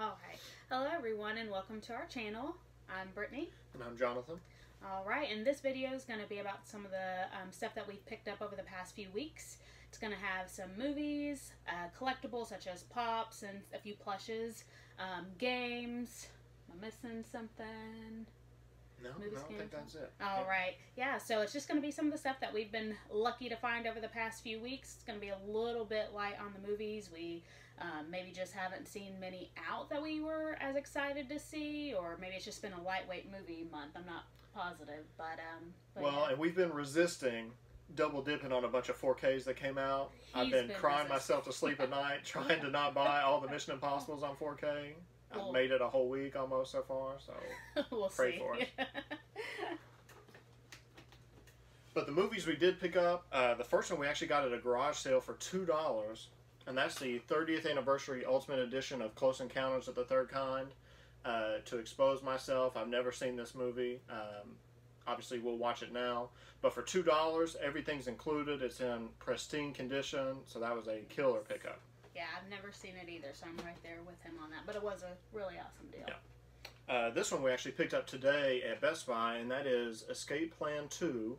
Alright, hello everyone and welcome to our channel. I'm Brittany. And I'm Jonathan. Alright, and this video is going to be about some of the stuff that we've picked up over the past few weeks. It's going to have some movies, collectibles such as pops and a few plushes, games. Am I missing something? No, I don't think that's it. Alright, yeah, so it's just going to be some of the stuff that we've been lucky to find over the past few weeks. It's going to be a little bit light on the movies. We maybe just haven't seen many out that we were as excited to see, or maybe it's just been a lightweight movie month. I'm not positive, but well, yeah. And we've been resisting double dipping on a bunch of 4Ks that came out. I've been crying myself to sleep at night trying to not buy all the Mission Impossibles on 4K. I've made it a whole week almost so far, so we'll pray see. for us. But the movies we did pick up, the first one we actually got at a garage sale for $2, and that's the 30th anniversary Ultimate Edition of Close Encounters of the Third Kind. To expose myself, I've never seen this movie. Obviously, we'll watch it now. But for $2, everything's included. It's in pristine condition, so that was a killer pickup. Yeah, I've never seen it either, so I'm right there with him on that. But it was a really awesome deal. Yeah. This one we actually picked up today at Best Buy, and that is Escape Plan 2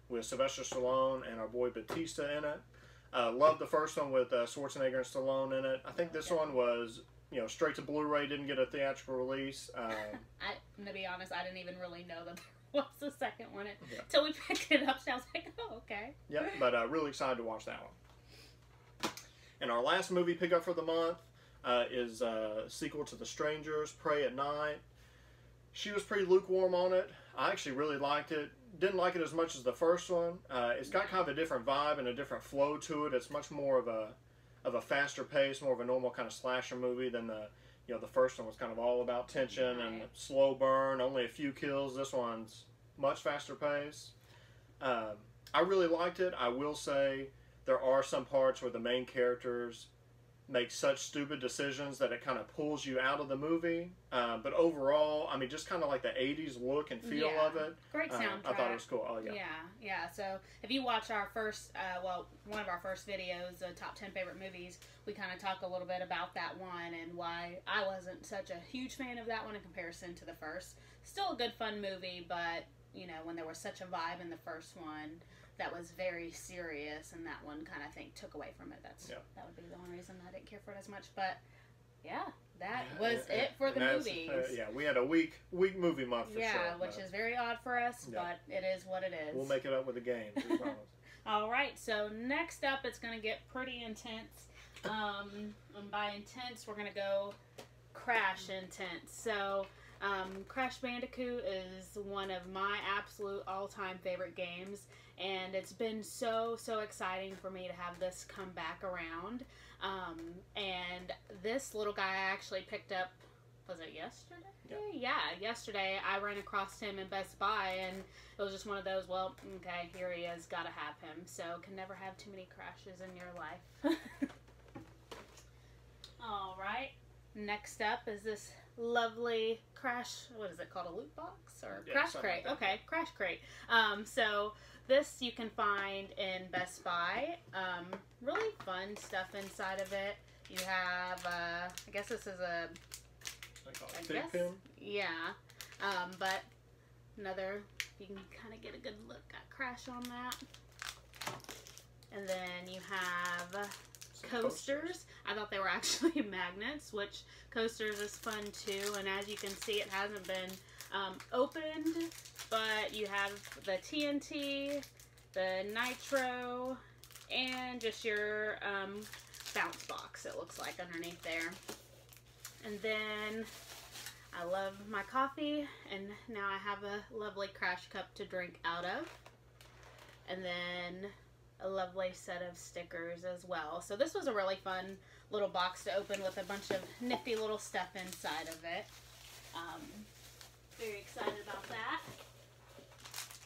with Sylvester Stallone and our boy Batista in it. Loved the first one with Schwarzenegger and Stallone in it. I think this one was, you know, straight to Blu-ray, didn't get a theatrical release. To be honest, I didn't even really know that there was the second one until we picked it up, so I was like, oh, okay. Yeah, but really excited to watch that one. And our last movie pickup for the month is a sequel to The Strangers, Pray at Night. She was pretty lukewarm on it. I actually really liked it. Didn't like it as much as the first one. It's got kind of a different vibe and a different flow to it. It's much more of a faster pace, more of a normal kind of slasher movie than the first one was kind of all about tension and slow burn, only a few kills. This one's much faster pace. I really liked it. I will say there are some parts where the main characters make such stupid decisions that it kind of pulls you out of the movie. But overall, I mean, just kind of like the 80s look and feel of it. Great soundtrack. I thought it was cool. Oh, yeah. Yeah. So if you watch our first, one of our first videos, the top 10 favorite movies, we kind of talk a little bit about that one and why I wasn't such a huge fan of that one in comparison to the first. Still a good, fun movie, but, you know, when there was such a vibe in the first one that was very serious, and that one kind of took away from it. That would be the only reason I didn't care for it as much. But yeah, that was it for the movies. Yeah, we had a weak movie month for sure. Yeah, which is very odd for us, but it is what it is. We'll make it up with the games, we promise. All right, so next up, it's going to get pretty intense. And by intense, we're going to go Crash intense. So Crash Bandicoot is one of my absolute all-time favorite games, and it's been so exciting for me to have this come back around. And this little guy I actually picked up, was it yesterday? Yeah, yesterday I ran across him in Best Buy, and it was just one of those, well, okay, here he is, gotta have him. So can never have too many crashes in your life. Alright, next up is this lovely Crash, what is it called, a loot box? Or Crash Crate, like okay, Crash Crate. So this you can find in Best Buy. Really fun stuff inside of it. You have, I guess this is a big pin? Yeah. But another, you can kind of get a good look at Crash on that. And then you have coasters. I thought they were actually magnets, which coasters is fun too. And as you can see, it hasn't been opened, but you have the TNT, the Nitro, and just your bounce box, it looks like, underneath there. And then I love my coffee, and now I have a lovely Crash cup to drink out of. And then a lovely set of stickers as well. So this was a really fun little box to open with a bunch of nifty little stuff inside of it. Very excited about that.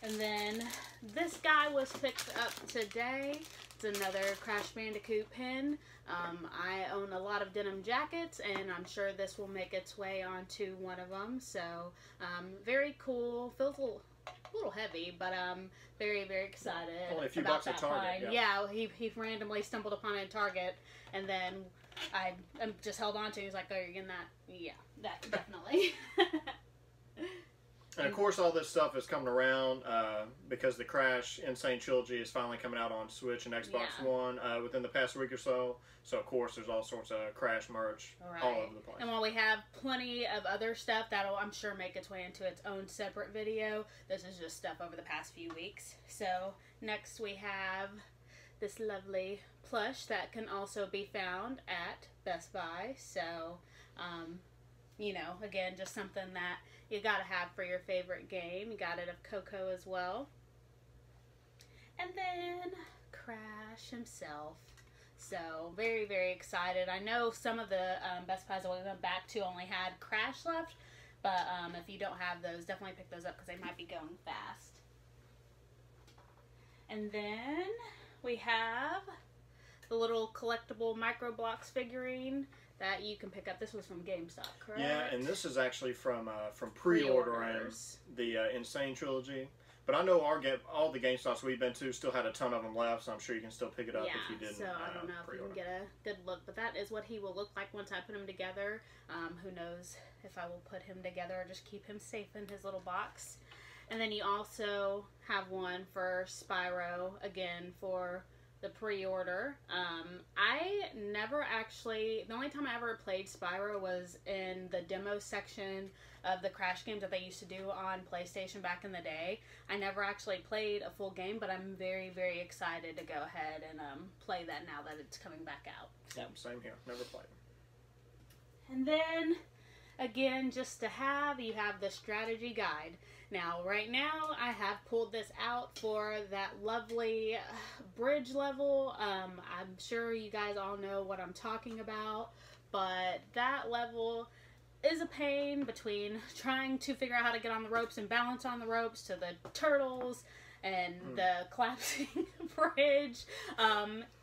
And then this guy was picked up today. It's another Crash Bandicoot pin. I own a lot of denim jackets, and I'm sure this will make its way onto one of them. So very cool. Feels a little a little heavy, but very, very excited. Only a few about bucks at that Target. find. Yeah. He randomly stumbled upon it at Target, and then I just held on to it. He was like, "Oh, you're getting that?" Yeah, that definitely. And of course, all this stuff is coming around because the Crash Insane Trilogy is finally coming out on Switch and Xbox One within the past week or so. So, of course, there's all sorts of Crash merch all over the place. And while we have plenty of other stuff that'll, I'm sure, make its way into its own separate video, this is just stuff over the past few weeks. So, next we have this lovely plush that can also be found at Best Buy. So, you know, again, just something that you gotta have for your favorite game. You got it of Coco as well. And then Crash himself. So, very, very excited. I know some of the Best Buys that we went back to only had Crash left, but if you don't have those, definitely pick those up because they might be going fast. And then we have the little collectible Micro Blocks figurine that you can pick up. This was from GameStop, correct? Yeah, and this is actually from pre-ordering the Insane Trilogy. But I know all the GameStops we've been to still had a ton of them left, so I'm sure you can still pick it up if you didn't. So I don't know if you can get a good look, but that is what he will look like once I put him together. Who knows if I will put him together or just keep him safe in his little box. And then you also have one for Spyro, again, for the pre-order. I never actually, the only time I ever played Spyro was in the demo section of the Crash games that they used to do on PlayStation back in the day. I never actually played a full game, but I'm very, very excited to go ahead and play that now that it's coming back out. So. Same here. Never played. And then, again, just to have, you have the strategy guide. Now, right now, I have pulled this out for that lovely bridge level. I'm sure you guys all know what I'm talking about, but that level is a pain between trying to figure out how to get on the ropes and balance on the ropes to the turtles and the collapsing bridge.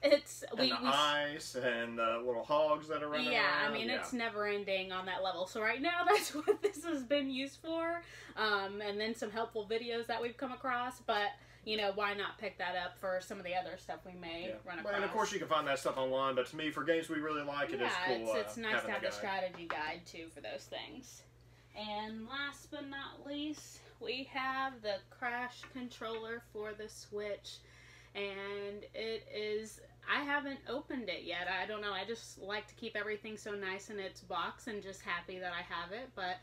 It's the ice and the little hogs that are running around. I mean, it's never ending on that level. So right now, that's what this has been used for. And then some helpful videos that we've come across. But, you know, why not pick that up for some of the other stuff we may run across? And of course, you can find that stuff online. But to me, for games we really like, it is cool. It's nice to have the strategy guide, too, for those things. And last but not least, we have the Crash controller for the Switch, and it is, I haven't opened it yet. I don't know, I just like to keep everything so nice in its box and just happy that I have it, but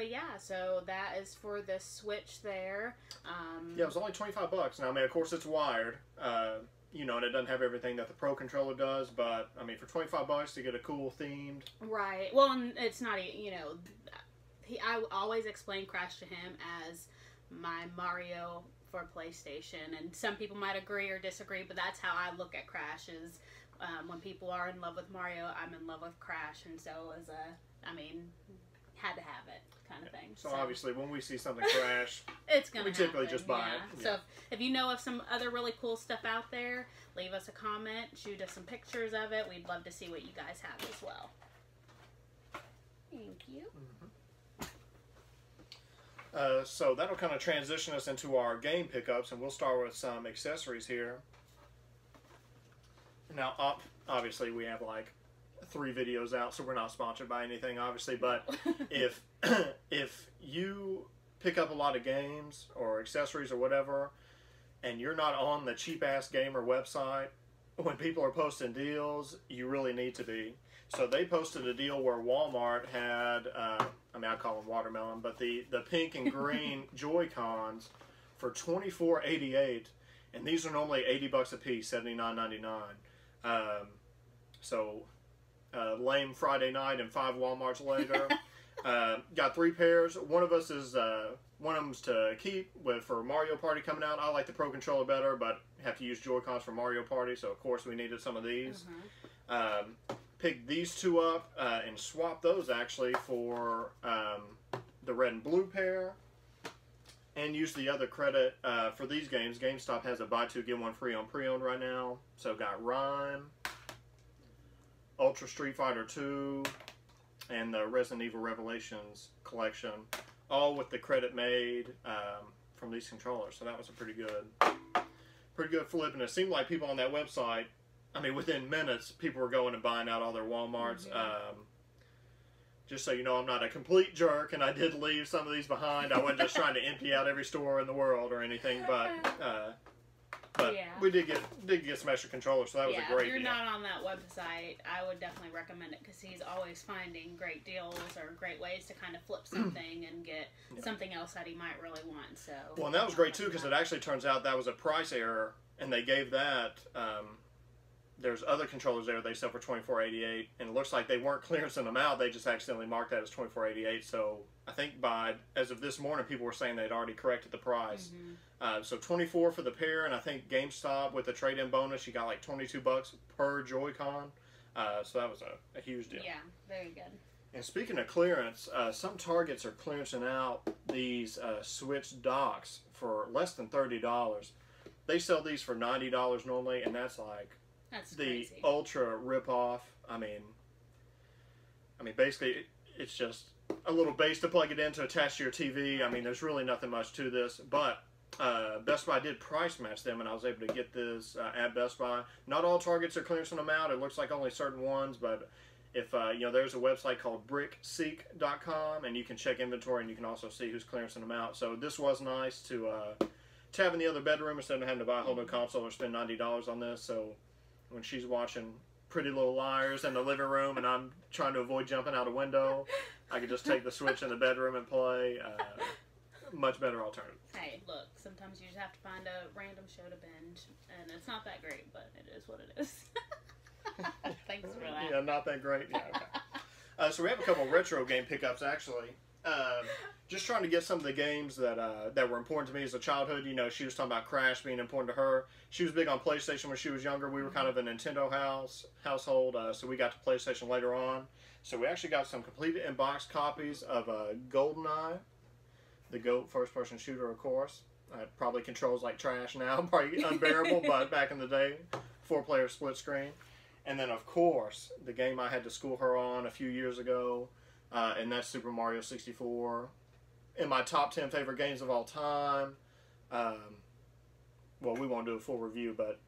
yeah, so that is for the Switch there. Yeah, it was only $25. Now, I mean, of course, it's wired, you know, and it doesn't have everything that the Pro controller does, but, I mean, for $25 to get a cool themed... Right, well, and it's not, you know... I always explain Crash to him as my Mario for PlayStation, and some people might agree or disagree, but that's how I look at Crash is when people are in love with Mario, I'm in love with Crash, and so as I mean, had to have it kind of thing. So obviously when we see something Crash, it's gonna we typically just buy it. So if you know of some other really cool stuff out there, leave us a comment, shoot us some pictures of it. We'd love to see what you guys have as well. Thank you. So that'll kind of transition us into our game pickups, and we'll start with some accessories here. Now, obviously, we have like 3 videos out, so we're not sponsored by anything, obviously. But if you pick up a lot of games or accessories or whatever, and you're not on the Cheap Ass Gamer website, when people are posting deals, you really need to be. So they posted a deal where Walmart had, I mean, I call them watermelon, but the pink and green Joy-Cons for $24.88, and these are normally $80 a piece, $79.99. So lame Friday night and 5 Walmarts later. Got 3 pairs. One of us is one of them's to keep for Mario Party coming out. I like the Pro Controller better, but have to use Joy-Cons for Mario Party, so of course we needed some of these. Picked these 2 up and swapped those actually for the red and blue pair, and used the other credit for these games. GameStop has a buy 2 get 1 free on pre-owned right now. So got Rhyme, Ultra Street Fighter 2, and the Resident Evil Revelations collection all with the credit made from these controllers. So that was a pretty good flip. And it seemed like people on that website, I mean, within minutes, people were going and buying out all their Walmarts. Just so you know, I'm not a complete jerk, and I did leave some of these behind. I wasn't just trying to empty out every store in the world or anything, but we did get some extra controllers, so that was a great deal. If you're not on that website, I would definitely recommend it because he's always finding great deals or great ways to kind of flip something and get something else that he might really want. So well, and that was great too because it actually turns out that was a price error, and they gave that. There's other controllers there they sell for $24.88, and it looks like they weren't clearancing them out. They just accidentally marked that as $24.88. So I think as of this morning, people were saying they'd already corrected the price. So $24 for the pair, and I think GameStop with the trade-in bonus, you got like $22 per Joy-Con. So that was a huge deal. Yeah, very good. And speaking of clearance, some Targets are clearancing out these Switch docks for less than $30. They sell these for $90 normally, and that's like the crazy. ultra rip-off. I mean, basically, it's just a little base to plug it in to attach to your TV. I mean, there's really nothing much to this, but Best Buy did price match them, and I was able to get this at Best Buy. Not all Targets are clearancing them out. It looks like only certain ones, but if there's a website called brickseek.com, and you can check inventory, and you can also see who's clearancing them out. So this was nice to have in the other bedroom instead of having to buy a whole new console or spend $90 on this. So when she's watching Pretty Little Liars in the living room and I'm trying to avoid jumping out a window, I could just take the Switch in the bedroom and play. Much better alternative. Hey, look, sometimes you just have to find a random show to binge, and it's not that great, but it is what it is. Thanks for that. Yeah, not that great. Yeah, okay. So we have a couple retro game pickups, actually. Just trying to get some of the games that were important to me as a childhood. You know, she was talking about Crash being important to her. She was big on PlayStation when she was younger. We were kind of a Nintendo household, so we got to PlayStation later on. So we actually got some completed in-box copies of GoldenEye, the GOAT first-person shooter, of course. Probably controls like trash now, probably unbearable, but back in the day, 4-player split screen. And then, of course, the game I had to school her on a few years ago, and that's Super Mario 64. In my top 10 favorite games of all time. Well, we won't do a full review, but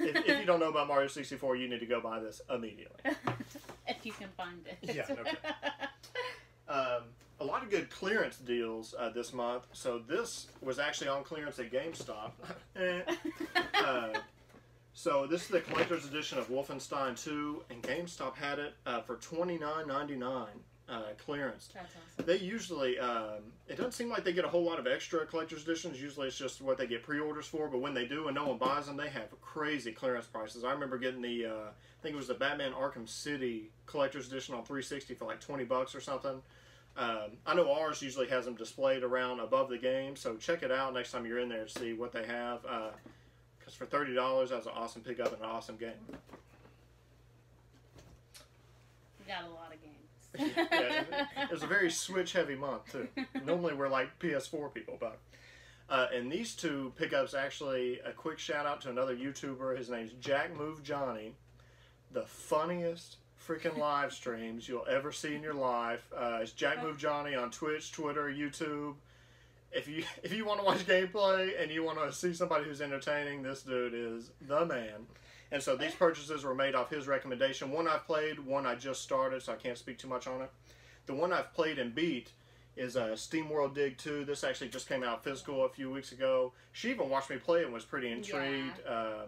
if you don't know about Mario 64, you need to go buy this immediately. If you can find it. Yeah, okay. A lot of good clearance deals this month. So this was actually on clearance at GameStop. So this is the collector's edition of Wolfenstein 2, and GameStop had it for $29.99 clearance. That's awesome. They usually, it doesn't seem like they get a whole lot of extra collector's editions. Usually it's just what they get pre-orders for, but when they do and no one buys them, they have crazy clearance prices. I remember getting the, I think it was the Batman Arkham City collector's edition on 360 for like $20 or something. I know ours usually has them displayed around above the game, so check it out next time you're in there to see what they have. Because for $30, that was an awesome pickup and an awesome game. We got a lot of games. Yeah, it was a very Switch-heavy month, too. Normally we're like PS4 people, but... and these two pickups, actually, a quick shout-out to another YouTuber. His name's Jack Move Johnny. The funniest freaking live streams you'll ever see in your life. It's Jack Move Johnny on Twitch, Twitter, YouTube. If you want to watch gameplay and you want to see somebody who's entertaining, this dude is the man. And so these purchases were made off his recommendation. One I've played, one I just started, so I can't speak too much on it. The one I've played and beat is SteamWorld Dig 2. This actually just came out physical a few weeks ago. She even watched me play it and was pretty intrigued. Yeah.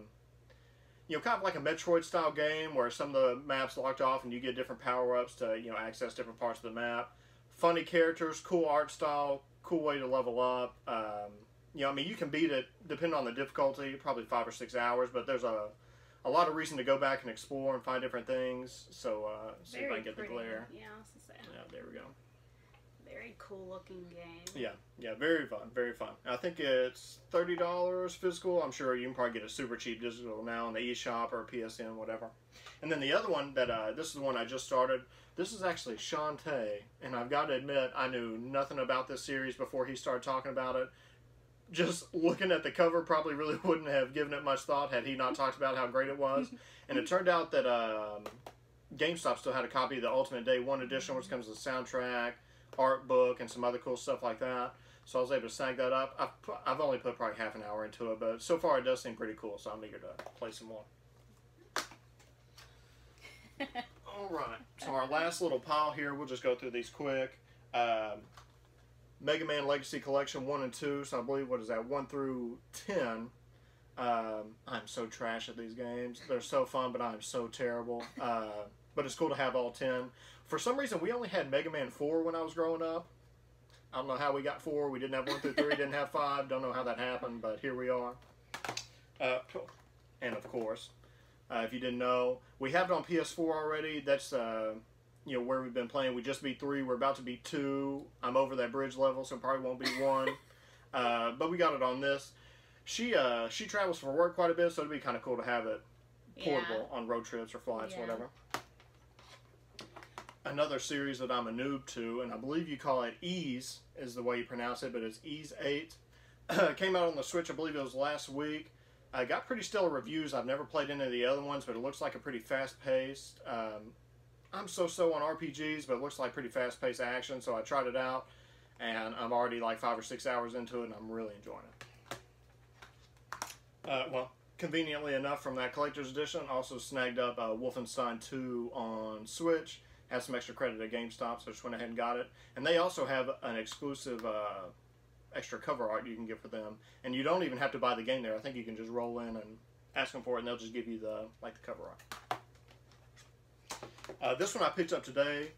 You know, kind of like a Metroid-style game where some of the maps locked off and you get different power-ups to, you know, access different parts of the map. Funny characters, cool art style, cool way to level up. You know, I mean, you can beat it, depending on the difficulty, probably 5 or 6 hours, but there's a lot of reason to go back and explore and find different things. So, see if I can get the glare. Yeah, I was gonna say. Yeah, there we go. Very cool looking game. Yeah, very fun, very fun. I think it's $30 physical. I'm sure you can probably get a super cheap digital now in the eShop or PSN, whatever. And then the other one that, this is the one I just started. This is actually Shantae, and I've got to admit, I knew nothing about this series before he started talking about it. Just looking at the cover, probably really wouldn't have given it much thought had he not talked about how great it was. And it turned out that GameStop still had a copy of the Ultimate Day 1 edition, which comes with a soundtrack, art book and some other cool stuff like that. So I was able to snag that up. I've only put probably half an hour into it, but so far it does seem pretty cool, so I'm eager to play some more. Alright, so our last little pile here, we'll just go through these quick. Mega Man Legacy Collection 1 and 2, so I believe, what is that, 1 through 10. I'm so trash at these games. They're so fun, but I'm so terrible. But it's cool to have all 10. For some reason, we only had Mega Man 4 when I was growing up. I don't know how we got 4. We didn't have 1 through 3, didn't have 5. Don't know how that happened, but here we are. And of course, if you didn't know, we have it on PS4 already. That's you know, where we've been playing. We just beat 3. We're about to beat 2. I'm over that bridge level, so probably won't be 1. But we got it on this. She travels for work quite a bit, so it'd be kind of cool to have it portable on road trips or flights, whatever. Another series that I'm a noob to, and I believe you call it Ease, is the way you pronounce it, but it's Ease 8. Came out on the Switch, I believe it was last week. I got pretty stellar reviews. I've never played any of the other ones, but it looks like a pretty fast-paced. I'm so-so on RPGs, but it looks like pretty fast-paced action, so I tried it out, and I'm already like 5 or 6 hours into it, and I'm really enjoying it. Well, conveniently enough, from that collector's edition, also snagged up Wolfenstein 2 on Switch. Had some extra credit at GameStop, so I just went ahead and got it. And they also have an exclusive extra cover art you can get for them. And you don't even have to buy the game there. I think you can just roll in and ask them for it, and they'll just give you the cover art. This one I picked up today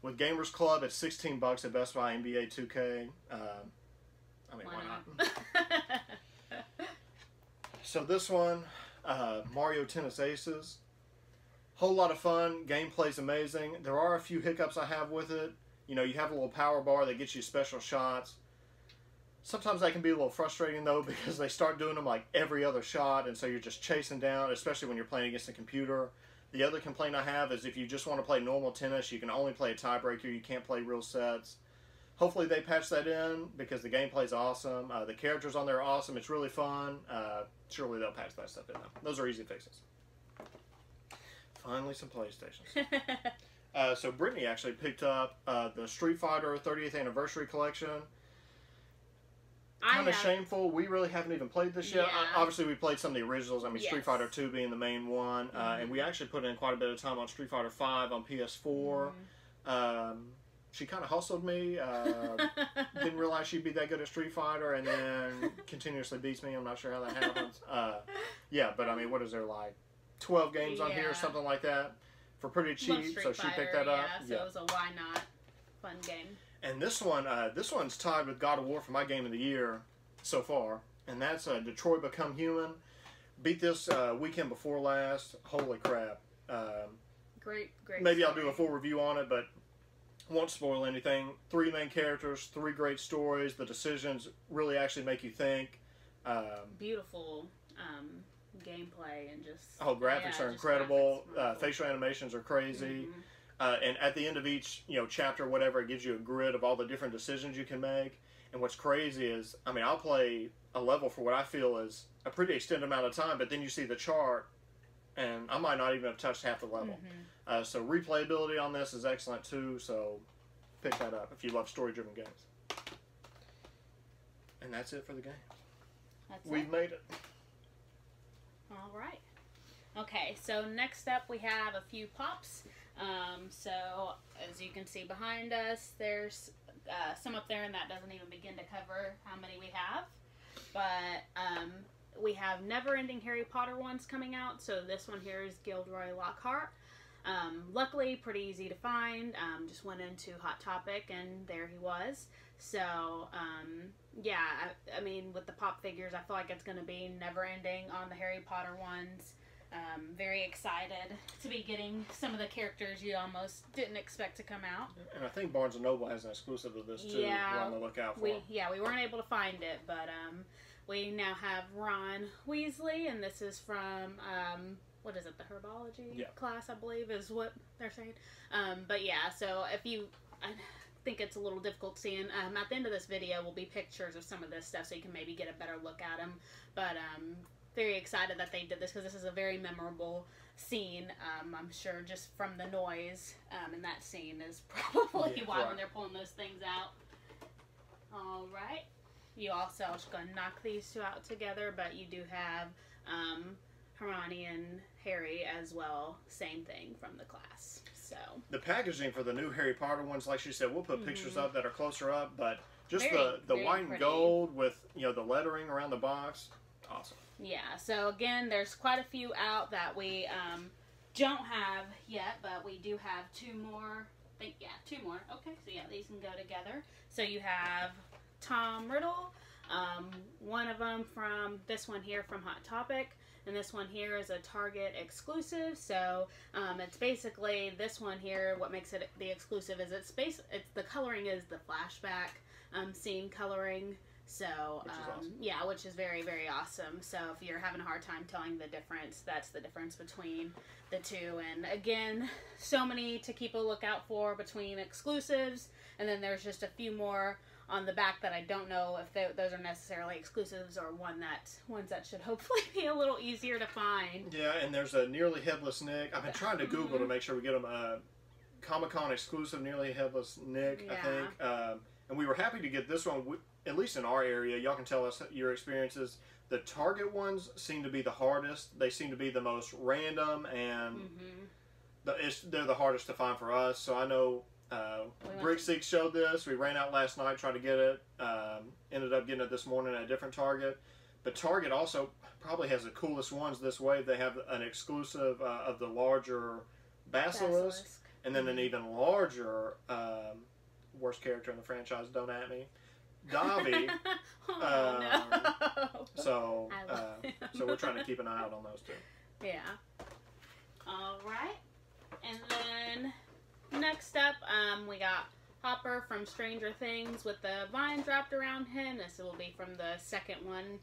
with Gamers Club at $16 at Best Buy, NBA 2K. I mean, why not? So this one, Mario Tennis Aces. Whole lot of fun. Gameplay's amazing. There are a few hiccups I have with it. You know, you have a little power bar that gets you special shots. Sometimes that can be a little frustrating, though, because they start doing them like every other shot, and so you're just chasing down, especially when you're playing against a computer. The other complaint I have is if you just want to play normal tennis, you can only play a tiebreaker. You can't play real sets. Hopefully they patch that in, because the gameplay's awesome. The characters on there are awesome. It's really fun. Surely they'll patch that stuff in, though. Those are easy fixes. Finally, some PlayStations. So Brittany actually picked up the Street Fighter 30th Anniversary Collection. Kind of shameful. We really haven't even played this yet. Obviously, we played some of the originals. I mean, Street Fighter 2 being the main one. And we actually put in quite a bit of time on Street Fighter 5 on PS4. She kind of hustled me. Didn't realize she'd be that good at Street Fighter, and then continuously beats me. I'm not sure how that happens. Yeah, but I mean, what is there, like 12 games on here or something like that for pretty cheap, so she picked that up. So it was a why not fun game. And this one's tied with God of War for my game of the year so far, and that's Detroit Become Human. Beat this weekend before last. Holy crap. Great maybe story. I'll do a full review on it, but won't spoil anything. 3 main characters, 3 great stories. The decisions really actually make you think. Beautiful gameplay and just graphics are incredible. Facial animations are crazy. And at the end of each chapter, whatever, it gives you a grid of all the different decisions you can make. And what's crazy is, I mean, I'll play a level for what I feel is a pretty extended amount of time, but then you see the chart, and I might not even have touched half the level. So replayability on this is excellent too. So pick that up if you love story-driven games. And that's it for the games. We've made it. All right. Okay, so next up we have a few pops. So as you can see behind us, there's some up there, and that doesn't even begin to cover how many we have. But we have Never-Ending Harry Potter ones coming out. So this one here is Gilderoy Lockhart. Luckily, pretty easy to find. Just went into Hot Topic, and there he was. So, yeah, I mean, with the pop figures, I feel like it's going to be never-ending on the Harry Potter ones. Very excited to be getting some of the characters you almost didn't expect to come out. And I think Barnes & Noble has an exclusive of this, too. We're on the lookout for. We weren't able to find it, but we now have Ron Weasley, and this is from... what is it, the herbology class, I believe, is what they're saying. But yeah, so if you... I think it's a little difficult seeing. At the end of this video will be pictures of some of this stuff, so you can maybe get a better look at them. But very excited that they did this, because this is a very memorable scene. I'm sure just from the noise in that scene is probably why when they're pulling those things out. All right. You also, I'm just going to knock these two out together, but you do have Hermione and Harry as well. Same thing from the class. So the packaging for the new Harry Potter ones, like she said, we'll put pictures up that are closer up, but just the white and gold with, you know, the lettering around the box, awesome. Yeah, so again, there's quite a few out that we don't have yet, but we do have two more. Two more. Okay, so yeah, these can go together. So you have Tom Riddle, one of them from this one here from Hot Topic, and this one here is a Target exclusive. So it's basically this one here. What makes it the exclusive is it's the coloring is the flashback scene coloring. So awesome. Yeah, which is very, very awesome. So if you're having a hard time telling the difference, that's the difference between the two. And again, so many to keep a lookout for between exclusives, and then there's just a few more on the back that I don't know if those are necessarily exclusives or ones that should hopefully be a little easier to find. Yeah, and there's a Nearly Headless Nick. I've been trying to Google to make sure we get them Comic-Con exclusive Nearly Headless Nick, I think. And we were happy to get this one, at least in our area. Y'all can tell us your experiences. The Target ones seem to be the hardest. They seem to be the most random, and they're the hardest to find for us. So I know Brick6 showed this. We ran out last night, tried to get it. Ended up getting it this morning at a different Target. But Target also probably has the coolest ones this way. They have an exclusive of the larger Basilisk. And then an even larger, worst character in the franchise, don't at me, Dobby. No. So we're trying to keep an eye out on those two. Yeah. All right. And then next up, we got Hopper from Stranger Things with the vines wrapped around him. This will be from the second one.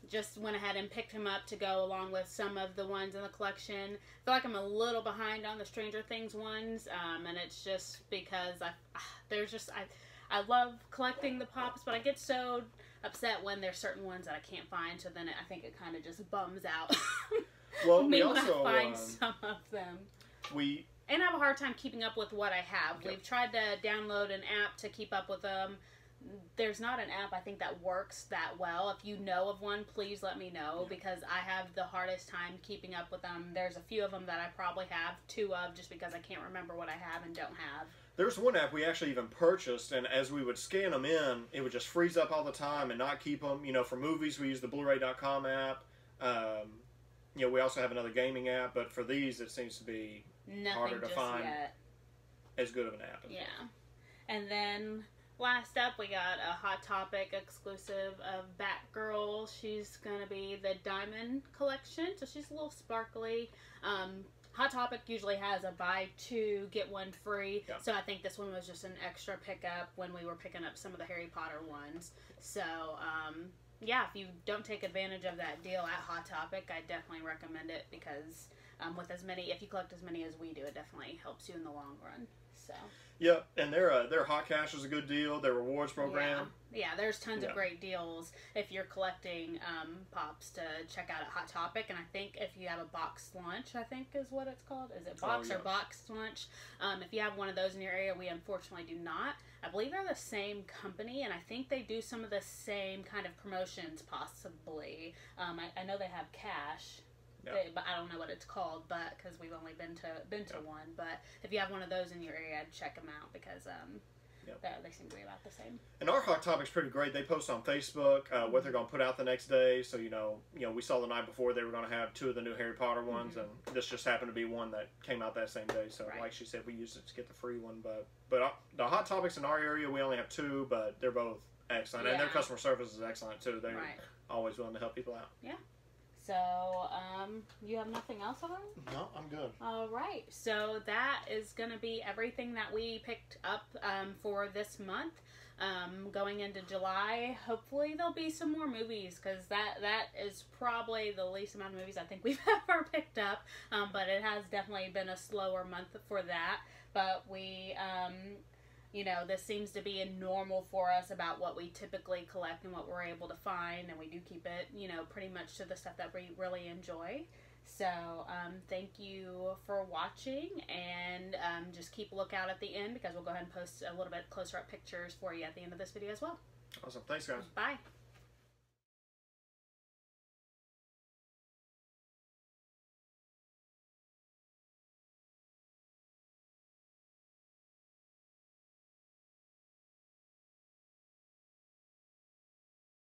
Just went ahead and picked him up to go along with some of the ones in the collection. I feel like I'm a little behind on the Stranger Things ones, and it's just because I love collecting the pops, but I get so upset when there's certain ones that I can't find, so then I think it kind of just bums out. Well, me when I find some of them. And I have a hard time keeping up with what I have. Yep. We've tried to download an app to keep up with them. There's not an app I think that works that well. If you know of one, please let me know, because I have the hardest time keeping up with them. There's a few of them that I probably have two of just because I can't remember what I have and don't have. There's one app we actually even purchased, and as we would scan them in, it would just freeze up all the time and not keep them. You know, for movies, we use the Blu-ray.com app. You know, we also have another gaming app, but for these, it seems to be harder to find as good of an app. Yeah. And then last up, we got a Hot Topic exclusive of Batgirl. She's going to be the Diamond Collection, so she's a little sparkly. Hot Topic usually has a buy two, get one free, so I think this one was just an extra pickup when we were picking up some of the Harry Potter ones. So, yeah, if you don't take advantage of that deal at Hot Topic, I definitely recommend it, because with if you collect as many as we do, it definitely helps you in the long run. So. Yeah, and their Hot Cash is a good deal. Their rewards program. Yeah, there's tons of great deals if you're collecting pops to check out at Hot Topic. And I think if you have a boxed lunch, I think is what it's called. Is it box or boxed lunch? If you have one of those in your area, we unfortunately do not. I believe they're the same company, and I think they do some of the same kind of promotions, possibly. I know they have cash. But I don't know what it's called, but because we've only been to one. But if you have one of those in your area, I'd check them out, because they seem to be about the same. And our Hot Topic's pretty great. They post on Facebook what they're going to put out the next day. So you know, we saw the night before they were going to have two of the new Harry Potter ones, and this just happened to be one that came out that same day. So like she said, we used it to get the free one. But the Hot Topics in our area, we only have two, but they're both excellent, and their customer service is excellent too. They're always willing to help people out. Yeah. So, you have nothing else on? No, I'm good. All right. So that is going to be everything that we picked up for this month. Going into July, hopefully there'll be some more movies, because that is probably the least amount of movies I think we've ever picked up. But it has definitely been a slower month for that. But we you know, this seems to be a normal for us about what we typically collect and what we're able to find, and we do keep it, you know, pretty much to the stuff that we really enjoy. So, thank you for watching, and just keep a lookout at the end because we'll go ahead and post a little bit closer up pictures for you at the end of this video as well. Awesome. Thanks, guys. Bye.